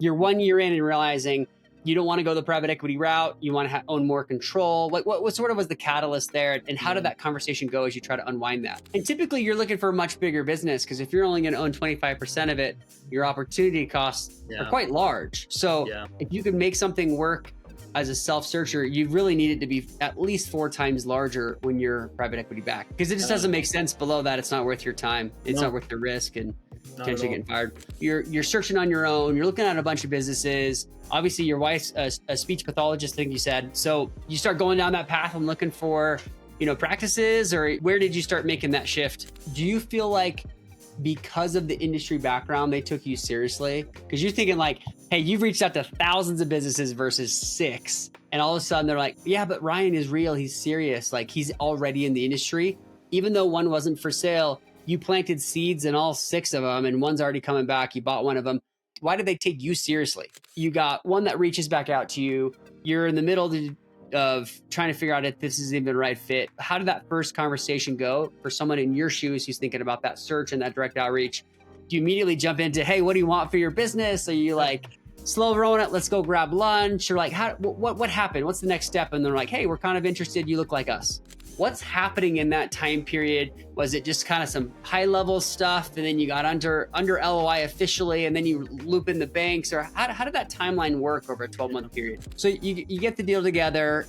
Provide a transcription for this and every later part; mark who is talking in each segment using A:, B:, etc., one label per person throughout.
A: you're 1 year in and realizing you don't want to go the private equity route. You want to own more control. Like what sort of was the catalyst there? And how did that conversation go as you try to unwind that? And typically you're looking for a much bigger business because if you're only going to own 25% of it, your opportunity costs are quite large. So if you could make something work as a self-searcher, you really need it to be at least 4 times larger when you're private equity backed because it just doesn't make sense below that. It's not worth your time. It's not worth the risk and potentially getting fired. You're searching on your own. You're looking at a bunch of businesses. Obviously, your wife's a speech pathologist, I think you said. So you start going down that path and looking for, practices, or where did you start making that shift? Do you feel like because of the industry background, they took you seriously? Because you're thinking like, hey, you've reached out to thousands of businesses versus 6. And all of a sudden they're like, yeah, but Ryan is real. He's serious. Like he's already in the industry. Even though one wasn't for sale, you planted seeds in all 6 of them and one's already coming back. You bought one of them. Why did they take you seriously? You got one that reaches back out to you. You're in the middle of trying to figure out if this is even the right fit. How did that first conversation go for someone in your shoes who's thinking about that search and that direct outreach? Do you immediately jump into, hey, what do you want for your business? Are you like slow rolling it? Let's go grab lunch. Or like, what happened? What's the next step? And they're like, hey, we're kind of interested. You look like us. What's happening in that time period? Was it just kind of some high level stuff and then you got under LOI officially and then you loop in the banks? Or how did that timeline work over a 12-month period? So you get the deal together.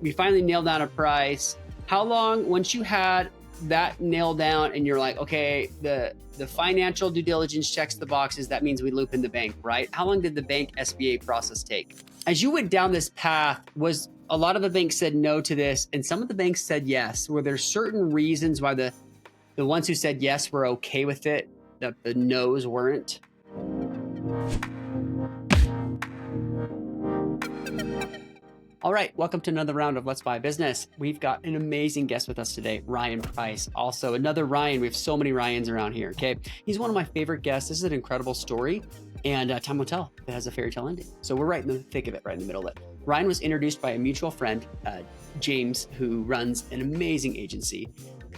A: You finally nailed down a price. How long, once you had that nailed down and you're like, okay, the financial due diligence checks the boxes, that means we loop in the bank, right? How long did the bank SBA process take? As you went down this path, was a lot of the banks said no to this and some of the banks said yes? Were there certain reasons why the ones who said yes were okay with it, that the no's weren't? All right, welcome to another round of Let's Buy Business. We've got an amazing guest with us today, Ryan Price. Also, another Ryan. We have so many Ryans around here, okay? He's one of my favorite guests. This is an incredible story, and time will tell if it has a fairy tale ending. So we're right in the thick of it, right in the middle of it. Ryan was introduced by a mutual friend, James, who runs an amazing agency.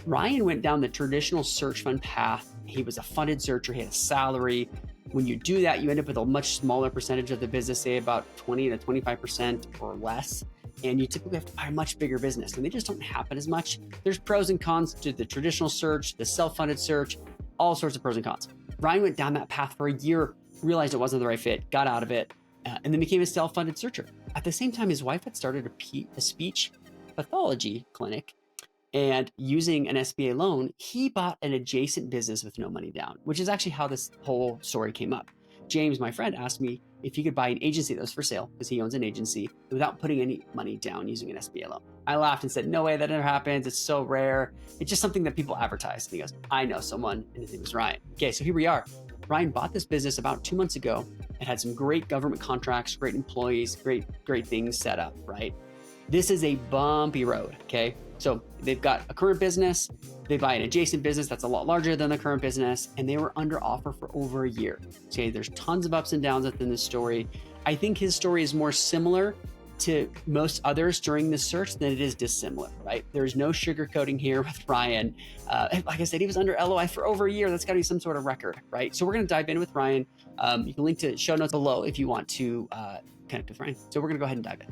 A: Ryan went down the traditional search fund path. He was a funded searcher. He had a salary. When you do that, you end up with a much smaller percentage of the business, say about 20 to 25% or less. And you typically have to buy a much bigger business, and they just don't happen as much. There's pros and cons to the traditional search, the self-funded search, all sorts of pros and cons. Ryan went down that path for a year, realized it wasn't the right fit, got out of it, and then became a self-funded searcher. At the same time, his wife had started a speech pathology clinic, and using an SBA loan, he bought an adjacent business with no money down, which is actually how this whole story came up. James, my friend, asked me if he could buy an agency that was for sale, because he owns an agency, without putting any money down using an SBA loan. I laughed and said, no way, that never happens. It's so rare. It's just something that people advertise. And he goes, I know someone, and his name was Ryan. Okay, so here we are. Ryan bought this business about 2 months ago and had some great government contracts, great employees, great things set up, right? This is a bumpy road, okay? So they've got a current business, they buy an adjacent business that's a lot larger than the current business, and they were under offer for over a year. Okay, there's tons of ups and downs within this story. I think his story is more similar to most others during this search than it is dissimilar, right? There's no sugarcoating here with Ryan. Like I said, he was under LOI for over a year. That's got to be some sort of record, right? So we're going to dive in with Ryan. You can link to show notes below if you want to connect with Ryan. So we're going to go ahead and dive in.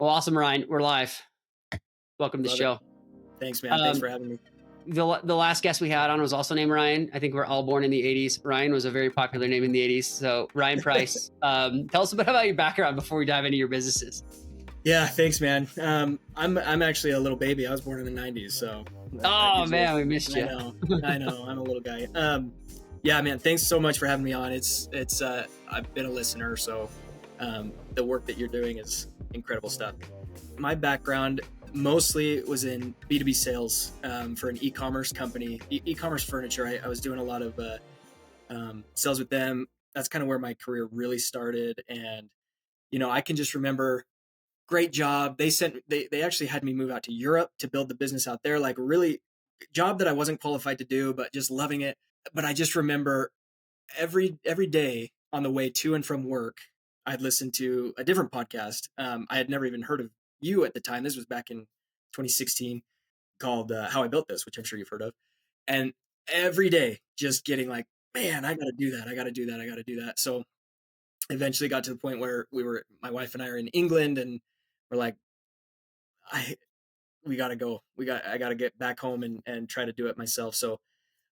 A: Well, awesome, Ryan. We're live. Welcome to the show.
B: Thanks, man. Thanks for having me.
A: The last guest we had on was also named Ryan. I think we're all born in the 80s. Ryan was a very popular name in the 80s. So Ryan Price, tell us a bit about your background before we dive into your businesses.
B: Yeah, thanks, man. I'm actually a little baby. I was born in the 90s. So.
A: Oh, man, we missed you.
B: I know. I'm a little guy. Yeah, man. Thanks so much for having me on. It's I've been a listener. So the work that you're doing is incredible stuff. My background mostly was in B2B sales for an e-commerce company, e-commerce furniture. I was doing a lot of sales with them. That's kind of where my career really started. And, I can just remember, great job. They actually had me move out to Europe to build the business out there, like really job that I wasn't qualified to do, but just loving it. But I just remember every day on the way to and from work, I'd listened to a different podcast. I had never even heard of you at the time. This was back in 2016, called How I Built This, which I'm sure you've heard of. And every day just getting like, man, I got to do that. I got to do that. I got to do that. So eventually got to the point where my wife and I are in England, and we're like, I, we got to go. I got to get back home and try to do it myself. So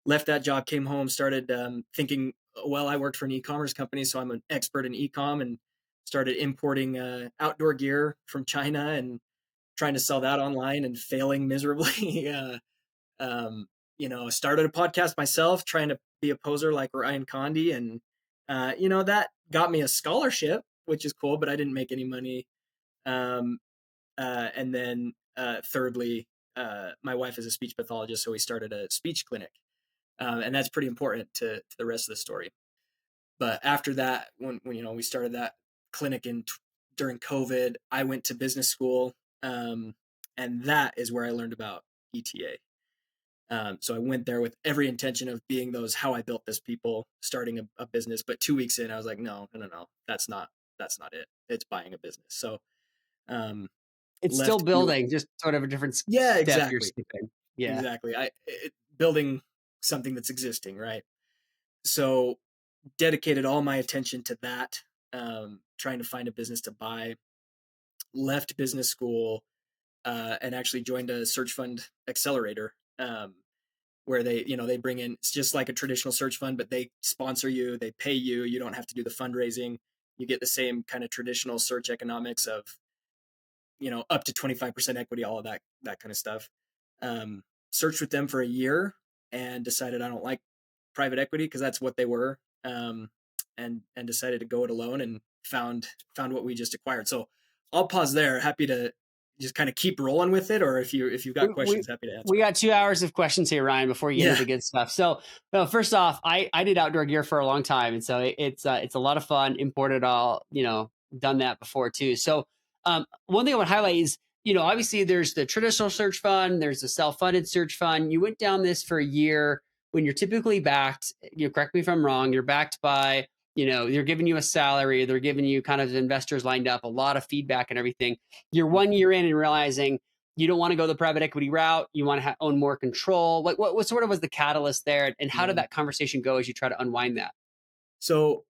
B: left that job, came home, started thinking, well, I worked for an e-commerce company, so I'm an expert in e-com, and started importing outdoor gear from China and trying to sell that online and failing miserably. um, started a podcast myself, trying to be a poser like Ryan Condi. And, that got me a scholarship, which is cool, but I didn't make any money. Um, and then thirdly, my wife is a speech pathologist, so we started a speech clinic. And that's pretty important to the rest of the story. But after that, when we started that clinic during COVID, I went to business school, and that is where I learned about ETA. So I went there with every intention of being those how I built this people, starting a business. But 2 weeks in, I was like, no, no, no, no, that's not it. It's buying a business. So um,
A: It's still
B: left.
A: building, just sort of a different
B: Yeah,
A: step you're
B: exactly,
A: skipping. Yeah.
B: exactly. Building something that's existing, right? So dedicated all my attention to that, trying to find a business to buy. Left business school and actually joined a search fund accelerator, where they bring in, it's just like a traditional search fund, but they sponsor you, they pay you, you don't have to do the fundraising. You get the same kind of traditional search economics of up to 25% equity, all of that kind of stuff. um, Searched with them for a year and decided I don't like private equity, because that's what they were. And decided to go it alone, and found what we just acquired. So I'll pause there, happy to just kind of keep rolling with it, or if you've got
A: we, we
B: questions, happy to answer
A: we
B: them.
A: got 2 hours of questions here, Ryan, before you get into
B: Yeah.
A: the good stuff. So, well, first off, I did outdoor gear for a long time, and so it's a lot of fun. Imported all, done that before too. So, one thing I would highlight is, obviously there's the traditional search fund, there's the self-funded search fund. You went down this for a year when you're typically backed. Correct me if I'm wrong. You're backed by, they're giving you a salary, they're giving you kind of investors lined up, a lot of feedback and everything. You're 1 year in and realizing you don't want to go the private equity route. You want to own more control. Like what sort of was the catalyst there, and how did
B: Yeah.
A: that conversation go as you try to unwind that?
B: So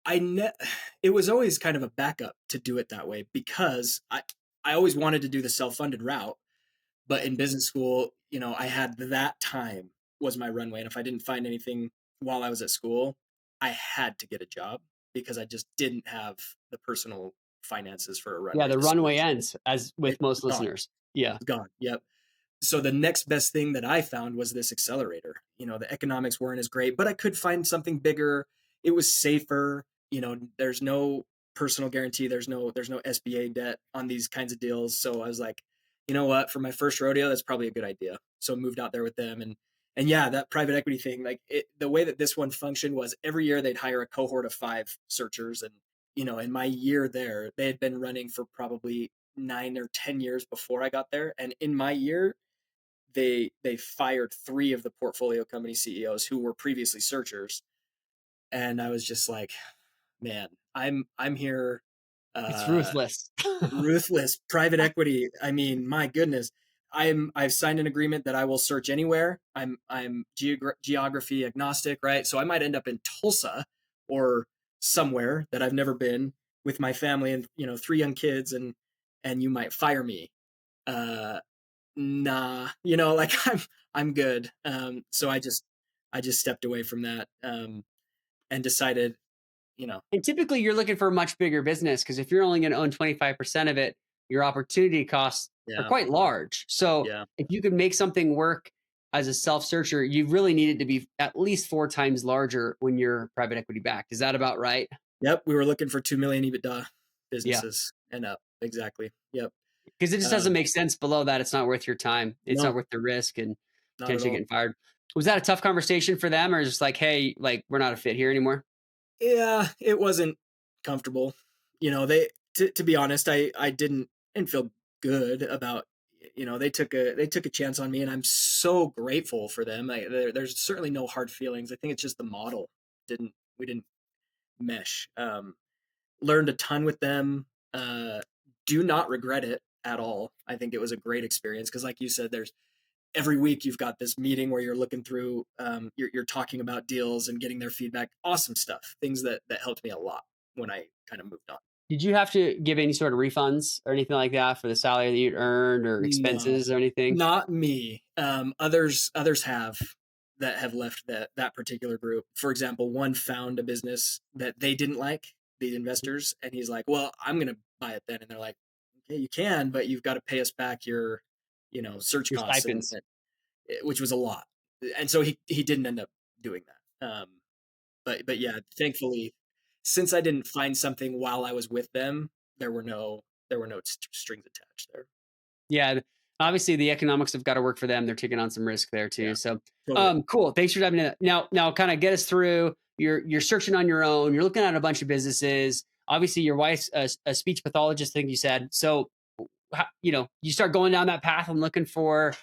B: it was always kind of a backup to do it that way, because I always wanted to do the self-funded route. But in business school, I had that time was my runway. And if I didn't find anything while I was at school, I had to get a job, because I just didn't have the personal finances for a
A: Yeah,
B: runway
A: the
B: to
A: runway
B: switch.
A: ends as with
B: It's
A: most
B: gone.
A: listeners. Yeah.
B: It's gone. Yep. So the next best thing that I found was this accelerator. The economics weren't as great, but I could find something bigger. It was safer. There's no personal guarantee. There's no SBA debt on these kinds of deals. So I was like, you know what? For my first rodeo, that's probably a good idea. So I moved out there with them, and yeah, that private equity thing, like the way that this one functioned was every year they'd hire a cohort of 5 searchers. And in my year there, they had been running for probably 9 or 10 years before I got there. And in my year, they fired 3 of the portfolio company CEOs who were previously searchers. And I was just like, man, I'm here.
A: It's
B: uh
A: ruthless.
B: Ruthless private equity. I mean, my goodness. I've signed an agreement that I will search anywhere. I'm geography agnostic, right? So I might end up in Tulsa or somewhere that I've never been with my family, and 3 young kids, and you might fire me. uh nah, like I'm good. So I just stepped away from that, and decided, you know
A: And typically you're looking for a much bigger business, because if you're only going to own 25% of it, your opportunity costs are
B: yeah,
A: quite large. So
B: yeah,
A: if you could make something work as a self searcher, you really need it to be at least 4 times larger when you're private equity backed. Is that about right?
B: yep, we were looking for 2 million EBITDA
A: Yeah.
B: businesses and up, exactly, yep.
A: Because it just doesn't
B: um
A: make sense below that. It's not worth your time. It's not
B: no,
A: worth the risk and
B: not at
A: potentially
B: all.
A: getting fired. Was that a tough conversation for them, or just like, hey, like we're not a fit here anymore?
B: Yeah, it wasn't comfortable. They to be honest, I didn't feel good about, they took a chance on me, and I'm so grateful for them. There's certainly no hard feelings. I think it's just the model didn't we didn't mesh. Learned a ton with them. uh do not regret it at all. I think it was a great experience, because like you said, every week you've got this meeting where you're looking through, you're talking about deals and getting their feedback. Awesome stuff. Things that helped me a lot when I kind of moved on.
A: Did you have to give any sort of refunds or anything like that for the salary that you'd earned or
B: No,
A: expenses or anything?
B: not me. Others have that have left that particular group. For example, one found a business that they didn't like, the investors, and he's like, "Well, I'm going to buy it then." And they're like, "Okay, you can, but you've got to pay us back your, search
A: Your
B: costs,"
A: stipends?
B: which was a lot. And so he didn't end up doing that. But yeah, thankfully, since I didn't find something while I was with them, there were no strings attached there.
A: Yeah, obviously the economics have got to work for them. They're taking on some risk there
B: Yeah,
A: too. So,
B: totally.
A: cool. Thanks for diving in. Now, kind of get us through. You're searching on your own. You're looking at a bunch of businesses. Obviously, your wife's a speech pathologist. I think you said. So, you start going down that path and looking for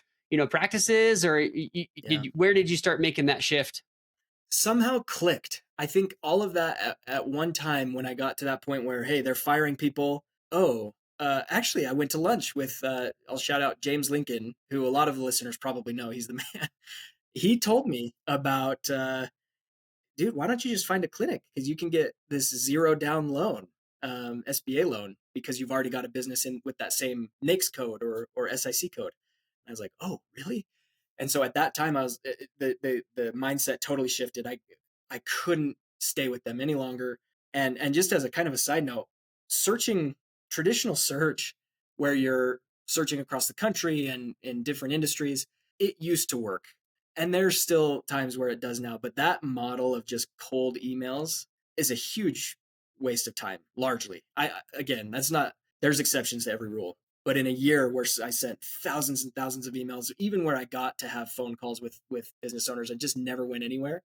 A: practices, or
B: Yeah.
A: where did you start making that shift?
B: Somehow clicked. I think all of that at one time when I got to that point where, hey, they're firing people. Oh, actually, I went to lunch with, I'll shout out James Lincoln, who a lot of the listeners probably know. He's the man. He told me about, dude, why don't you just find a clinic? Because you can get this zero down loan, SBA loan, because you've already got a business in with that same NAICS code or SIC code. And I was like, oh, really? And so at that time, I was the mindset totally shifted. I couldn't stay with them any longer. And just as a kind of a side note, searching traditional search, where you're searching across the country and in different industries, it used to work, and there's still times where it does now. But that model of just cold emails is a huge waste of time. Largely, I again, that's not. There's exceptions to every rule, but in a year where I sent thousands and thousands of emails, even where I got to have phone calls with business owners, I just never went anywhere.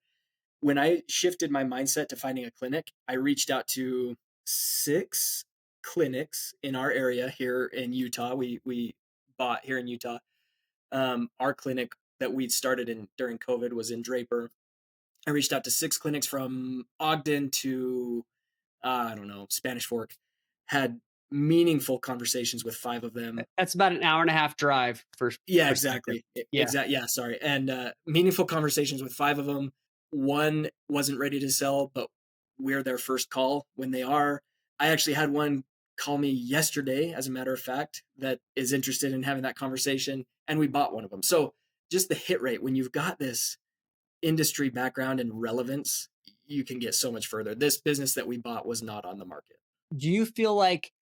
B: When I shifted my mindset to finding a clinic, I reached out to 6 clinics in our area here in Utah. We bought here in Utah. Our clinic that we'd started in during COVID was in Draper. I reached out to 6 clinics from Ogden to, I don't know, Spanish Fork. Had meaningful conversations with 5 of them.
A: That's about an hour and a half drive for
B: Yeah,
A: perspective.
B: exactly.
A: Yeah.
B: Yeah, sorry. And meaningful conversations with 5 of them. One wasn't ready to sell, but we're their first call when they are. I actually had one call me yesterday, as a matter of fact, that is interested in having that conversation, and we bought one of them. So just the hit rate, when you've got this industry background and relevance, you can get so much further. This business that we bought was not on the market.
A: Do you feel like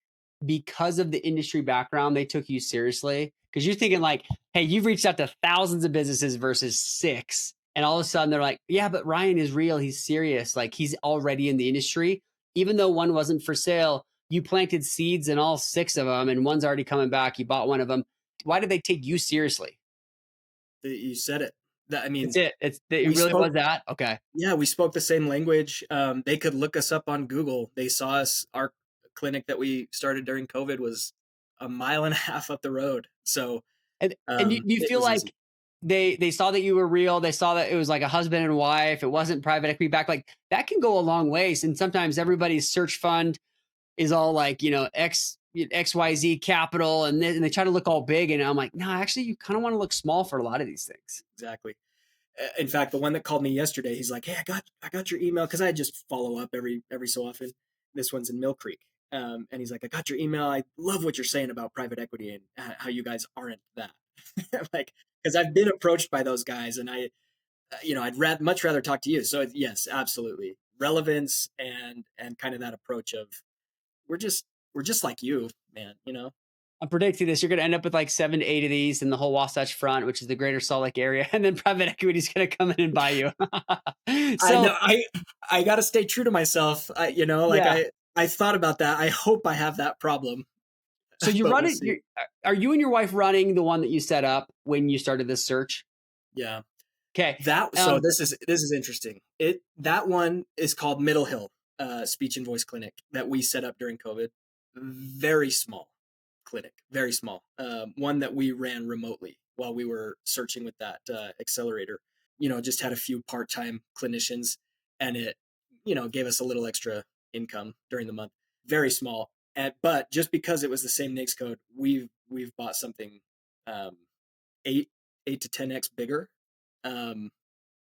A: because of the industry background, they took you seriously? Because you're thinking like, hey, you've reached out to thousands of businesses versus 6. And all of a sudden they're like, yeah, but Ryan is real. He's serious. Like he's already in the industry. Even though one wasn't for sale, you planted seeds in all 6 of them and one's already coming back. You bought one of them. Why did they take you seriously?
B: You said it. That I mean,
A: That's it. It
B: we
A: really
B: spoke
A: was that. Okay.
B: Yeah, we spoke the same language. They could look us up on Google. They saw us. Our clinic that we started during COVID was a mile and a half up the road. So
A: And do you
B: it
A: feel
B: was easy.
A: like they saw that you were real? They saw that it was like a husband and wife. It wasn't private equity back. Like that can go a long ways. And sometimes everybody's search fund is all like XYZ capital, and they try to look all big. And I'm like, no, actually, you kind of want to look small for a lot of these things.
B: Exactly. In fact, the one that called me yesterday, he's like, "Hey, I got your email," because I just follow up every so often. This one's in Mill Creek, and he's like, "I got your email. I love what you're saying about private equity and how you guys aren't that." Like, because I've been approached by those guys, and I'd much rather talk to you. So yes, absolutely, relevance and kind of that approach of we're just we're just like you, man.
A: I'm predicting this. You're going to end up with like 7 to 8 of these in the whole Wasatch Front, which is the greater Salt Lake area. And then private equity is going to come in and buy you.
B: I
A: So,
B: know I got to stay true to myself. Like
A: yeah.
B: I thought about that. I hope I have that problem,
A: So you
B: but
A: run
B: we'll
A: it.
B: see.
A: Are you and your wife running the one that you set up when you started this search?
B: Yeah.
A: Okay.
B: So this is interesting. That one is called Middle Hill Speech and Voice Clinic that we set up during COVID. Very small clinic, very small. One that we ran remotely while we were searching with that accelerator. Just had a few part-time clinicians, and it gave us a little extra income during the month. Very small, but just because it was the same NAICS code, we've bought something, um, 8 8 to 10x bigger, um,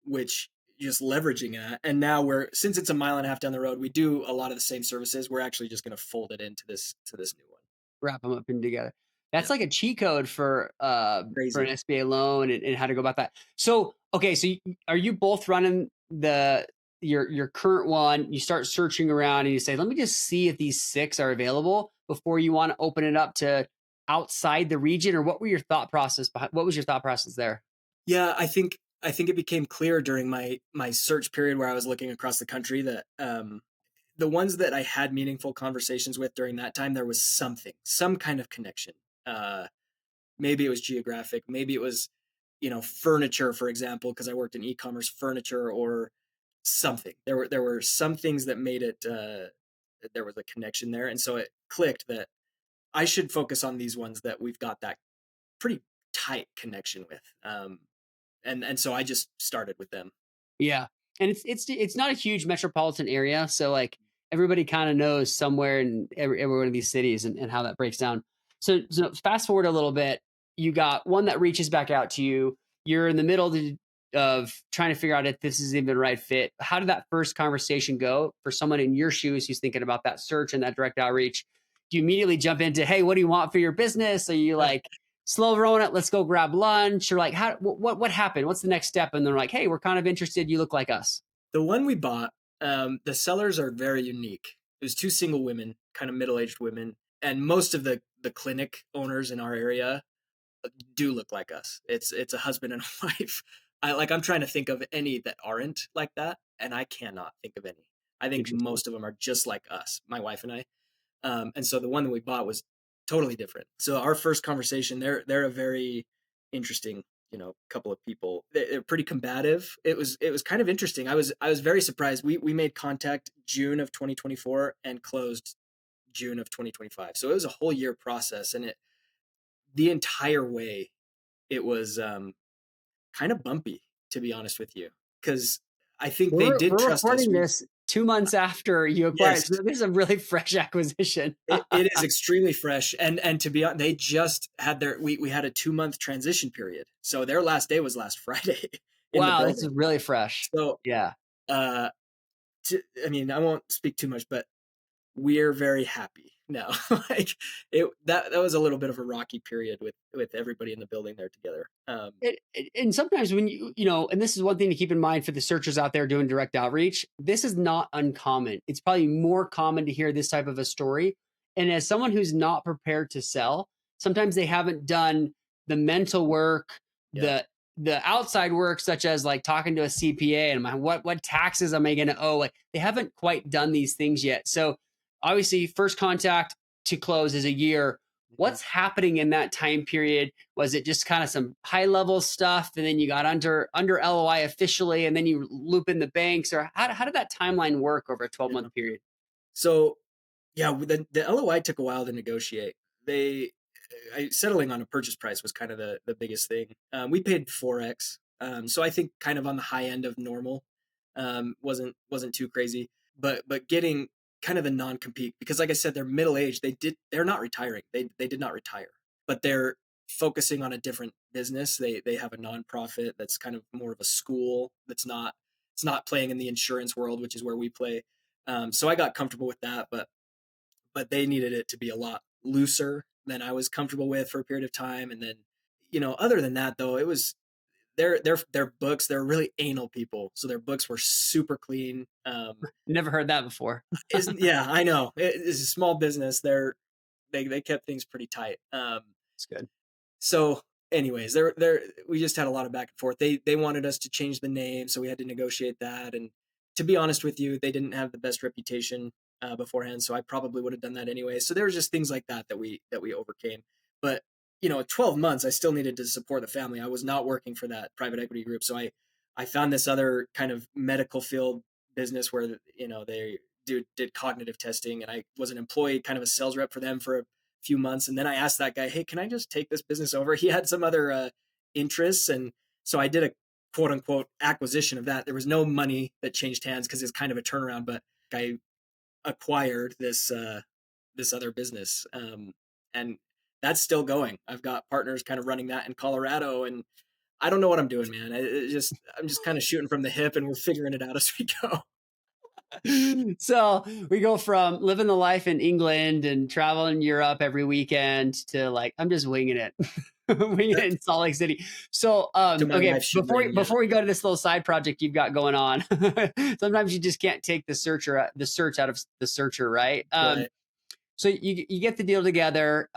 B: which just leveraging that. And now since it's a mile and a half down the road, we do a lot of the same services. We're actually just going to fold it into this new one.
A: Wrap them up in together. That's
B: Yeah,
A: like a cheat code for an
B: crazy.
A: SBA loan and how to go about that. So, okay, so are you both running your current one? You start searching around and you say, "Let me just see if these 6 are available before you want to open it up to outside the region," or what was your thought process there?
B: Yeah, I think it became clear during my search period where I was looking across the country that the ones that I had meaningful conversations with during that time, there was some kind of connection. Uh, Maybe it was geographic, maybe it was, furniture, for example, because I worked in e-commerce furniture or something. There were some things that made it that there was a connection there, and so it clicked that I should focus on these ones that we've got that pretty tight connection with. And so I just started with them.
A: Yeah, and it's not a huge metropolitan area, so, like, everybody kinda knows somewhere in every one of these cities and how that breaks down. So fast forward a little bit, you got one that reaches back out to you. You're in the middle of trying to figure out if this is even the right fit. How did that first conversation go for someone in your shoes who's thinking about that search and that direct outreach? Do you immediately jump into, "Hey, what do you want for your business?" Are you like, slow rolling it, let's go grab lunch, or like how what happened, what's the next step? And they're like, "Hey, we're kind of interested, you look like us."
B: The one we bought, the sellers are very unique. It was two single women, kind of middle-aged women, and most of the clinic owners in our area do look like us. It's a husband and a wife. I'm trying to think of any that aren't like that, and I cannot think of any. I think
A: Interesting.
B: most of them are just like us, my wife and I. And so the one that we bought was totally different. So our first conversation, they're a very interesting, couple of people. They're pretty combative. It was kind of interesting. I was very surprised. We made contact June of 2024 and closed June of 2025. So it was a whole year process, and the entire way it was kind of bumpy, to be honest with you, because I think they did
A: We're
B: trust us.
A: recording this 2 months after you acquired,
B: Yes,
A: so this is a really fresh acquisition.
B: it is extremely fresh, and to be honest, they just had we had a 2 month transition period, so their last day was last Friday in the
A: Wow, this
B: building.
A: is really fresh.
B: So,
A: Yeah.
B: uh, I mean, I won't speak too much, but we're very happy now. Like that was a little bit of a rocky period with everybody in the building there together.
A: And sometimes when and this is one thing to keep in mind for the searchers out there doing direct outreach, this is not uncommon. It's probably more common to hear this type of a story. And as someone who's not prepared to sell, sometimes they haven't done the mental work,
B: Yeah,
A: the outside work, such as like talking to a CPA and what taxes am I going to owe? Like they haven't quite done these things yet. So obviously, first contact to close is a year.
B: mhm.
A: What's happening in that time period? Was it just kind of some high level stuff, and then you got under LOI officially, and then you loop in the banks, or how did that timeline work over a 12-month
B: Yeah.
A: period?
B: So yeah, the LOI took a while to negotiate. Settling on a purchase price was kind of the biggest thing. We paid 4x, so I think kind of on the high end of normal. Wasn't too crazy, but getting kind of the non compete, because like I said, they're middle aged. They're not retiring. They did not retire, but they're focusing on a different business. They have a nonprofit that's kind of more of a school that's not it's not playing in the insurance world, which is where we play. So I got comfortable with that, but they needed it to be a lot looser than I was comfortable with for a period of time. And then, other than that, though, it was their books. They're really anal people, so their books were super clean.
A: Never heard that before.
B: Isn't Yeah, I know it's a small business. They kept things pretty tight.
A: It's good.
B: So, anyways, there we just had a lot of back and forth. They wanted us to change the name, so we had to negotiate that. And to be honest with you, they didn't have the best reputation beforehand, so I probably would have done that anyway. So there was just things like that that we overcame. But at 12 months, I still needed to support the family. I was not working for that private equity group, so I found this other kind of medical field business where they did cognitive testing, and I was an employee, kind of a sales rep for them for a few months. And then I asked that guy, "Hey, can I just take this business over?" He had some other interests, and so I did a quote unquote acquisition of that. There was no money that changed hands because it's kind of a turnaround, but I acquired this other business, and that's still going. I've got partners kind of running that in Colorado, and I don't know what I'm doing, man. I'm just kind of shooting from the hip, and we're figuring it out as we go.
A: So we go from living the life in England and traveling Europe every weekend to like, I'm just winging it. Winging it in Salt Lake City. So
B: To my
A: okay,
B: wife should ring, yeah.
A: before we go to this little side project you've got going on, sometimes you just can't take the search out of the searcher, right?
B: Right.
A: So you get the deal together.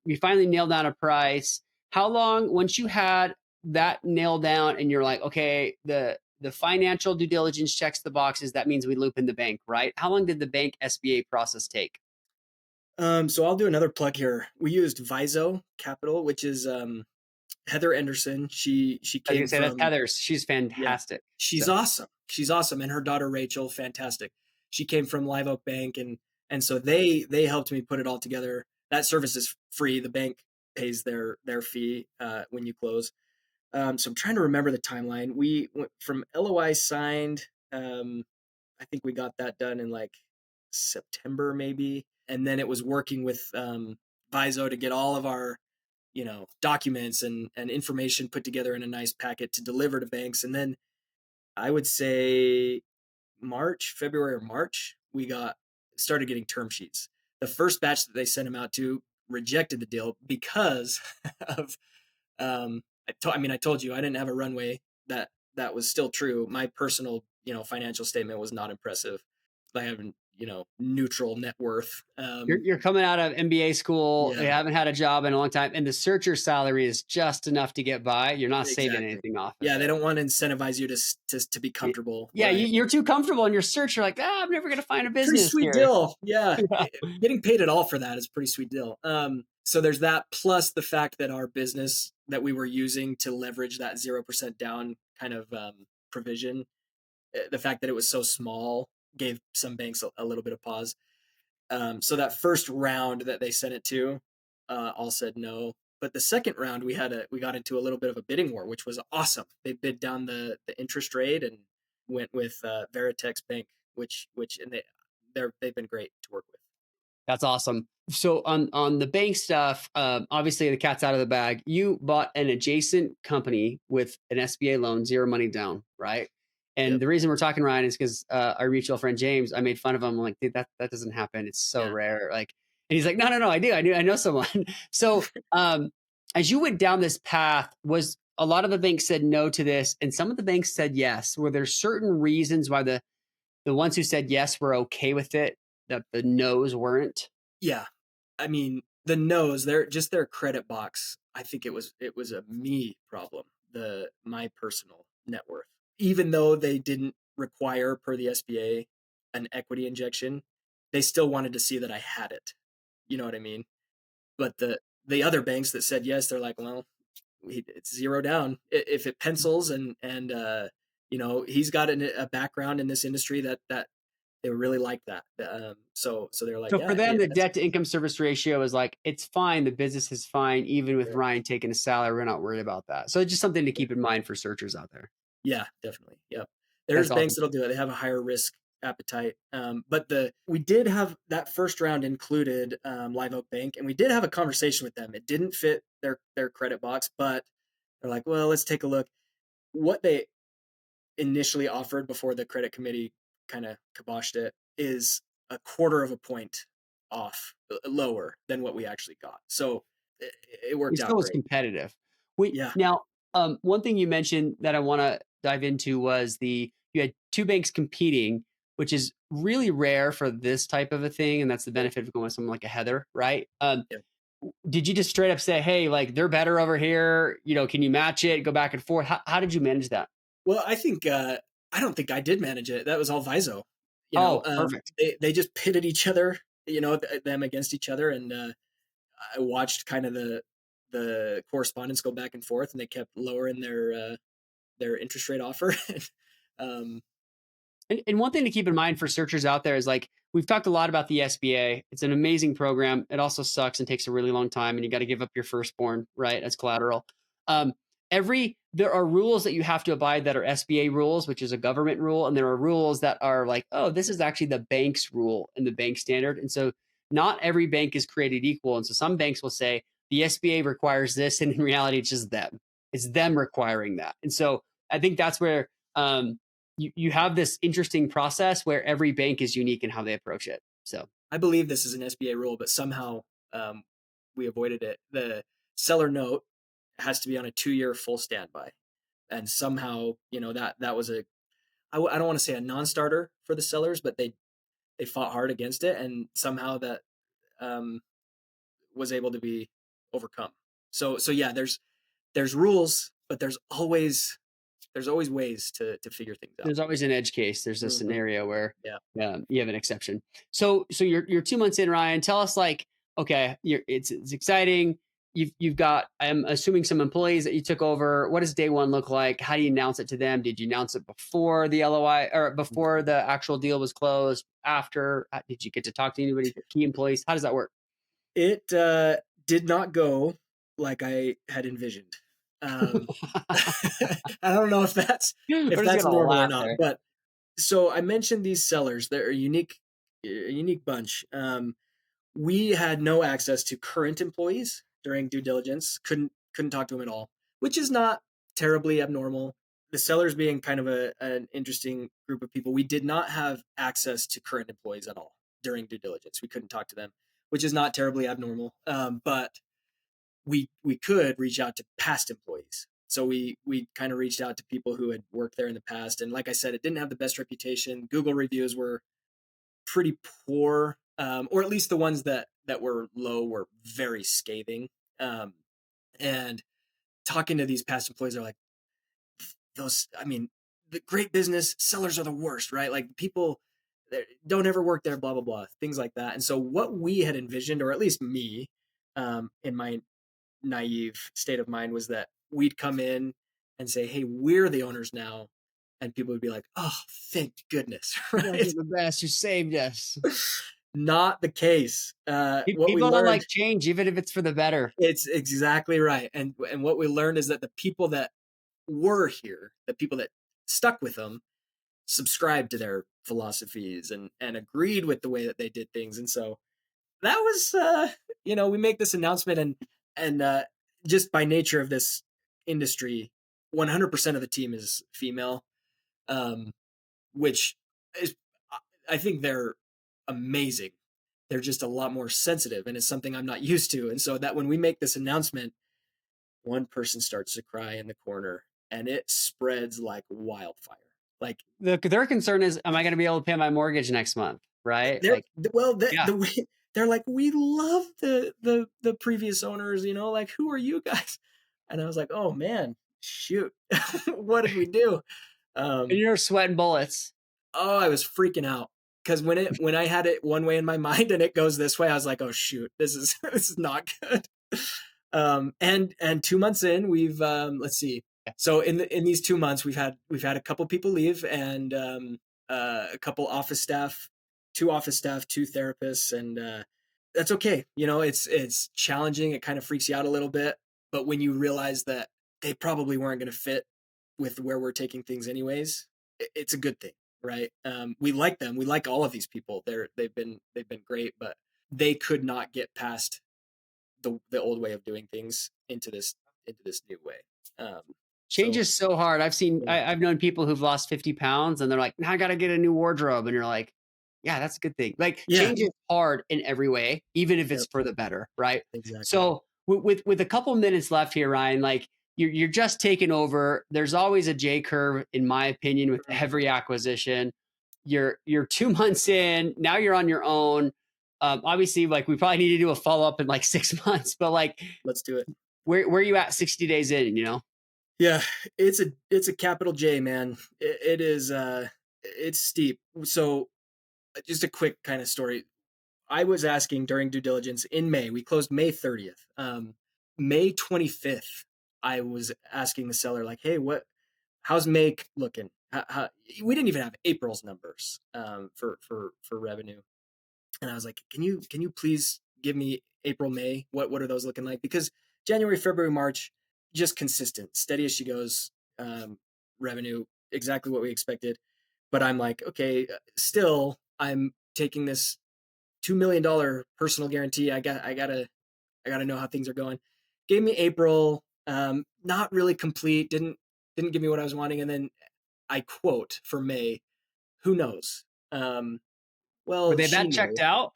A: You finally nail down a price. How long once you had that nailed down and you're like, okay, the financial due diligence checks the boxes. That means we loop in the bank, right? How long did the bank SBA process take?
B: So I'll do another plug here. We used Viso Capital, which is Heather Anderson. She
A: I was gonna
B: came
A: say that's
B: from,
A: Heather's. She's
B: yeah,
A: fantastic.
B: she's
A: So
B: awesome. She's awesome, and her daughter Rachel, fantastic. She came from Live Oak Bank, and so they helped me put it all together. That service is free. The bank pays their fee when you close. So I'm trying to remember the timeline. We went from LOI signed. I think we got that done in like September maybe, and then it was working with Viso to get all of our documents and information put together in a nice packet to deliver to banks. And then I would say February or March, we got started getting term sheets. The first batch that they sent them out to rejected the deal because of I told you I didn't have a runway. That was still true. My personal financial statement was not impressive. I have neutral net worth.
A: you're coming out of MBA school, you
B: Yeah,
A: haven't had a job in a long time, and the searcher salary is just enough to get by. You're not saving
B: exactly.
A: anything off of
B: Yeah, they
A: it.
B: don't want to incentivize you to be
A: Y-
B: comfortable,
A: Yeah,
B: right?
A: you're too comfortable in your search. You're like, I'm never going to find a
B: Pretty
A: business
B: sweet
A: here.
B: deal. Yeah,
A: Yeah.
B: getting paid at all for that is a pretty sweet deal. So there's that plus the fact that our business that we were using to leverage that 0% down kind of provision, the fact that it was so small gave some banks a little bit of pause. So that first round that they sent it to, all said no. But the second round, we got into a little bit of a bidding war, which was awesome. They bid down the interest rate and went with Veritex Bank, which and they've been great to work with.
A: That's awesome. So on the bank stuff, obviously the cat's out of the bag. You bought an adjacent company with an SBA loan, zero money down, right? And
B: Yep.
A: the reason we're talking, Ryan, is because our mutual friend James, I made fun of him. I'm like, dude, that doesn't happen. It's so
B: Yeah.
A: rare. Like, and he's like, no, I know someone. So as you went down this path, was a lot of the banks said no to this, and some of the banks said yes. Were there certain reasons why the ones who said yes were okay with it, that the no's weren't?
B: Yeah. I mean, the no's, their credit box. I think it was a me problem, the my personal net worth. Even though they didn't require per the SBA an equity injection, they still wanted to see that I had it. You know what I mean? But the other banks that said yes, they're like, well, it's zero down. If it pencils and he's got a background in this industry that they really like that. So they're like,
A: So for
B: yeah,
A: them, the
B: that's
A: debt to income service ratio is like, it's fine. The business is fine. Even with
B: right.
A: Ryan taking a salary, we're not worried about that. So it's just something to keep in mind for searchers out there.
B: Yeah, definitely. Yep.
A: That's
B: There's banks
A: awesome.
B: that'll do it. They have a higher risk appetite. But we did have that first round included Live Oak Bank, and we did have a conversation with them. It didn't fit their credit box, but they're like, well, let's take a look. What they initially offered before the credit committee kind of kiboshed it is a quarter of a point off, lower than what we actually got. So it
A: It
B: worked
A: still
B: out
A: was
B: great.
A: competitive. We
B: Yeah.
A: now one thing you mentioned that I want to dive into was you had two banks competing, which is really rare for this type of a thing, and that's the
B: Yeah.
A: benefit of going with someone like a Heather, right?
B: Yeah.
A: Did you just straight up say, "Hey, like they're better over here"? Can you match it? Go back and forth. How did you manage that?
B: Well, I don't think I did manage it. That was all Viso.
A: Oh, perfect.
B: They just pitted each other, them against each other, and I watched kind of the correspondence go back and forth, and they kept lowering their interest rate offer. um,
A: And one thing to keep in mind for searchers out there is like we've talked a lot about the SBA. It's an amazing program. It also sucks and takes a really long time, and you got to give up your firstborn, right, as collateral. Um, there are rules that you have to abide that are SBA rules, which is a government rule, and there are rules that are like, oh, this is actually the bank's rule and the bank standard. And so not every bank is created equal. And so some banks will say the SBA requires this, and in reality, it's just them. It's them requiring that. And so I think that's where you have this interesting process where every bank is unique in how they approach it. So
B: I believe this is an SBA rule, but somehow um, we avoided it. The seller note has to be on a 2-year full standby, and somehow that was I don't want to say a non-starter for the sellers, but they fought hard against it, and somehow that um, was able to be overcome. So yeah, there's rules, but there's always ways to figure things out.
A: there's always an edge case. There's a
B: Hmm.
A: scenario where
B: Yeah.
A: you have an exception. So you're 2 months in, Ryan. Tell us like, okay, it's exciting. You've got, I'm assuming, some employees that you took over. What does day one look like? How do you announce it to them? Did you announce it before the LOI or before the actual deal was closed? After? Did you get to talk to anybody, key employees? How does that work?
B: It did not go like I had envisioned. Um, I don't know if that's
A: We're
B: if
A: just
B: that's
A: gonna
B: normal or
A: laugh
B: not,
A: there.
B: but so I mentioned these sellers. They're a unique bunch. We had no access to current employees during due diligence. Couldn't talk to them at all, which is not terribly abnormal. The sellers being kind of an interesting group of people. We did not have access to current employees at all during due diligence. We couldn't talk to them, which is not terribly abnormal. But we could reach out to past employees. So we kind of reached out to people who had worked there in the past. And like I said, it didn't have the best reputation. Google reviews were pretty poor, or at least the ones that were low were very scathing. And talking to these past employees are like, those, I mean, the great business sellers are the worst, right? Like people that don't ever work there, blah blah blah, things like that. And so what we had envisioned, or at least me, in my naive state of mind, was that we'd come in and say, "Hey, we're the owners now," and people would be like, "Oh, thank goodness!"
A: You guys
B: Right?
A: are the best. You saved us.
B: Not the case. What we
A: People don't
B: learned,
A: like change, even if it's for the better.
B: it's exactly right, and what we learned is that the people that were here, the people that stuck with them, subscribed to their philosophies and agreed with the way that they did things, and so that was we make this announcement, and just by nature of this industry, 100% of the team is female, um, which is, I think they're amazing. They're just a lot more sensitive, and it's something I'm not used to. And so that when we make this announcement, one person starts to cry in the corner, and it spreads like wildfire. Like
A: Their concern is, am I going to be able to pay my mortgage next month? Right?
B: they're
A: Like,
B: well,
A: yeah.
B: the way they're like, we love the previous owners, like who are you guys? And I was like, oh man, shoot, what did we do?
A: And
B: Um,
A: you're sweating bullets.
B: oh, I was freaking out because when I had it one way in my mind and it goes this way, I was like, oh shoot, this is this is not good. And 2 months in, we've let's see. So in these 2 months, we've had a couple people leave, and a couple office staff, 2 office staff, 2 therapists, and that's okay. It's challenging. It kind of freaks you out a little bit, but when you realize that they probably weren't going to fit with where we're taking things anyways, it's a good thing, right? We like them. We like all of these people. They've been great, but they could not get past the old way of doing things into this new way. Um,
A: Change
B: so
A: is so hard.
B: yeah,
A: I've known people who've lost 50 pounds and they're like, now I got to get a new wardrobe. And you're like, yeah, that's a good thing. Like,
B: yeah,
A: change is hard in every way, even if it's
B: yep,
A: for the better. Right.
B: exactly.
A: So with a couple minutes left here, Ryan, like you're just taking over. There's always a J curve, in my opinion, with
B: Mhm.
A: every acquisition. You're 2 months in. Now you're on your own. Obviously, like we probably need to do a follow up in like 6 months, but like
B: Let's do it.
A: where are you at 60 days in, you know?
B: Yeah, it's a capital J, man. It is it's steep. So just a quick kind of story. I was asking during due diligence in May. We closed May 30th. May 25th, I was asking the seller like, "Hey, how's May looking?" We didn't even have April's numbers for revenue. And I was like, can you please give me April, May? What are those looking like? Because January, February, March, just consistent, steady as she goes. Revenue exactly what we expected. But I'm like, okay, still I'm taking this $2 million personal guarantee. I gotta know how things are going. Gave me April. Not really complete. Didn't give me what I was wanting. And then I quote for May, who knows?
A: Were
B: Well,
A: they
B: she
A: that checked
B: knew.
A: out?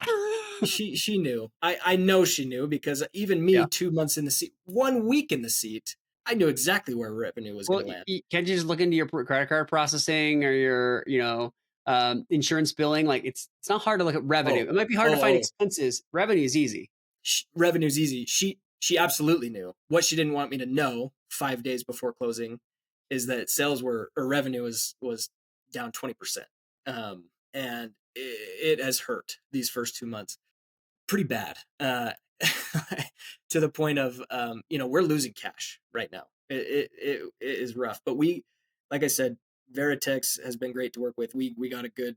B: She knew. I know she knew because even me,
A: Yeah.
B: 2 months in the seat, 1 week in the seat, I knew exactly where revenue was going
A: Well,
B: to land.
A: can't you just look into your credit card processing or your, insurance billing? Like it's not hard to look at revenue.
B: Oh,
A: It might be hard to find
B: oh,
A: expenses. Revenue is easy.
B: revenue's easy. She absolutely knew. What she didn't want me to know 5 days before closing is that sales were or revenue was down 20%, and it has hurt these first 2 months pretty bad, to the point of we're losing cash right now. It is rough, but like I said, Veritex has been great to work with. We got a good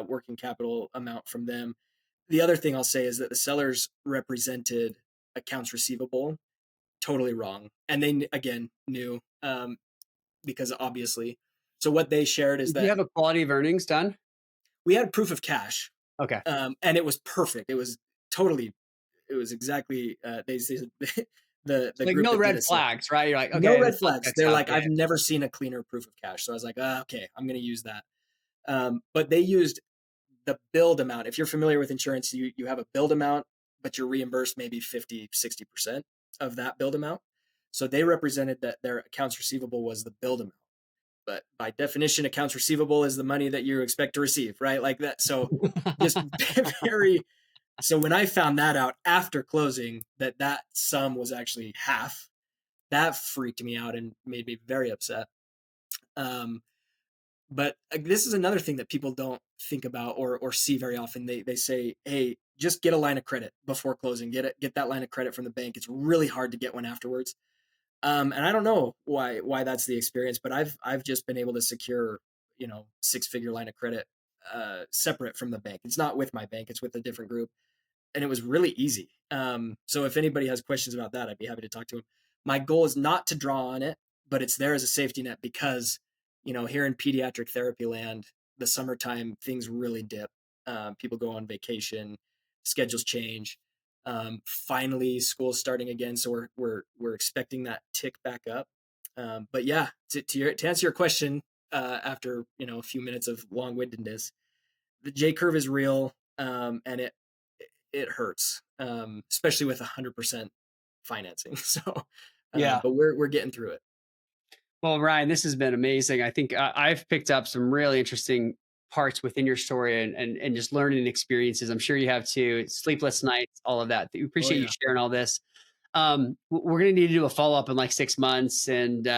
B: working capital amount from them. The other thing I'll say is that the sellers represented accounts receivable totally wrong, and they again knew, because obviously. So what they shared is
A: Do you
B: that
A: have a quality of earnings done?
B: we had proof of cash,
A: Okay.
B: and it was perfect. Totally, it was exactly, they said the
A: Like
B: group
A: no
B: that did
A: red
B: it said
A: flags, right? You're like,
B: no
A: okay, this
B: red
A: all
B: flags.
A: checks
B: They're
A: out.
B: like,
A: Yeah.
B: I've never seen a cleaner proof of cash. So I was like, okay, I'm going to use that. But they used the billed amount. If you're familiar with insurance, you have a billed amount, but you're reimbursed maybe 50-60% of that billed amount. So they represented that their accounts receivable was the billed amount. But by definition, accounts receivable is the money that you expect to receive, right? Like that. So just very. So when I found that out after closing, that sum was actually half, that freaked me out and made me very upset. Um, but this is another thing that people don't think about or see very often. They say, "Hey, just get a line of credit before closing. Get that line of credit from the bank. It's really hard to get one afterwards." And I don't know why that's the experience, but I've just been able to secure 6-figure line of credit, separate from the bank. It's not with my bank; it's with a different group, and it was really easy. So if anybody has questions about that, I'd be happy to talk to them. My goal is not to draw on it, but it's there as a safety net because, here in pediatric therapy land, the summertime things really dip. People go on vacation, schedules change. Finally, school's starting again, so we're expecting that tick back up. But yeah, to answer your question, after a few minutes of long-windedness, the J curve is real, and it hurts, especially with 100% financing. So,
A: Yeah.
B: but we're getting through it.
A: Well, Ryan, this has been amazing. I think I've picked up some really interesting parts within your story and just learning experiences. I'm sure you have too. Sleepless nights, all of that. We
B: Oh
A: appreciate you
B: yeah,
A: sharing all this. We're going to need to do a follow up in like 6 months and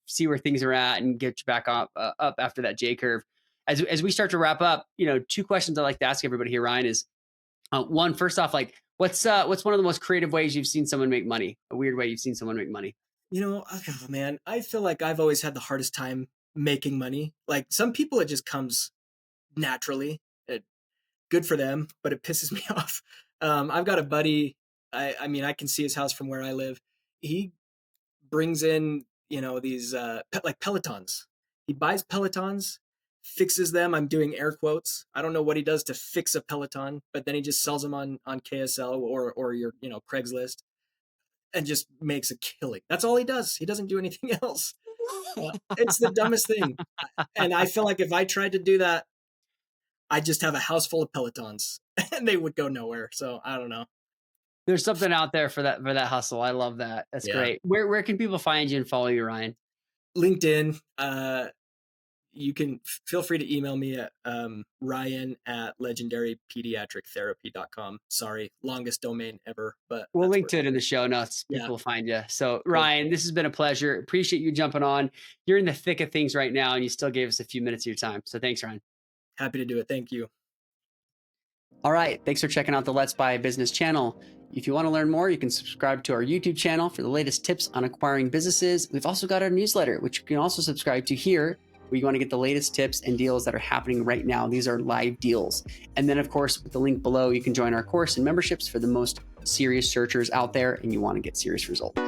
A: see where things are at and get you back up after that J curve. As we start to wrap up, two questions I like to ask everybody here, Ryan, is one, first off, like what's one of the most creative ways you've seen someone make money? A weird way you've seen someone make money?
B: oh, man, I feel like I've always had the hardest time making money. Like some people, it just comes naturally. Good for them, but it pisses me off. I've got a buddy. I mean, I can see his house from where I live. He brings in, these like Pelotons. He buys Pelotons, fixes them. I'm doing air quotes. I don't know what he does to fix a Peloton, but then he just sells them on KSL or your Craigslist and just makes a killing. That's all he does. He doesn't do anything else. It's the dumbest thing. And I feel like if I tried to do that, I'd just have a house full of Pelotons and they would go nowhere. So I don't know.
A: There's something out there for that hustle. I love that. That's
B: Yeah.
A: great. Where can people find you and follow you, Ryan?
B: LinkedIn. You can feel free to email me at Ryan at legendarypediatrictherapy.com. Sorry, longest domain ever, but
A: We'll
B: that's
A: link
B: where.
A: to it in the show notes.
B: Yeah,
A: People will find you. So,
B: cool.
A: Ryan, this has been a pleasure. Appreciate you jumping on. You're in the thick of things right now, and you still gave us a few minutes of your time. So, thanks, Ryan.
B: Happy to do it. Thank you.
A: All right. Thanks for checking out the Let's Buy a Business channel. If you want to learn more, you can subscribe to our YouTube channel for the latest tips on acquiring businesses. We've also got our newsletter, which you can also subscribe to here, where you want to get the latest tips and deals that are happening right now. These are live deals. And then, of course, with the link below, you can join our course and memberships for the most serious searchers out there, and you want to get serious results.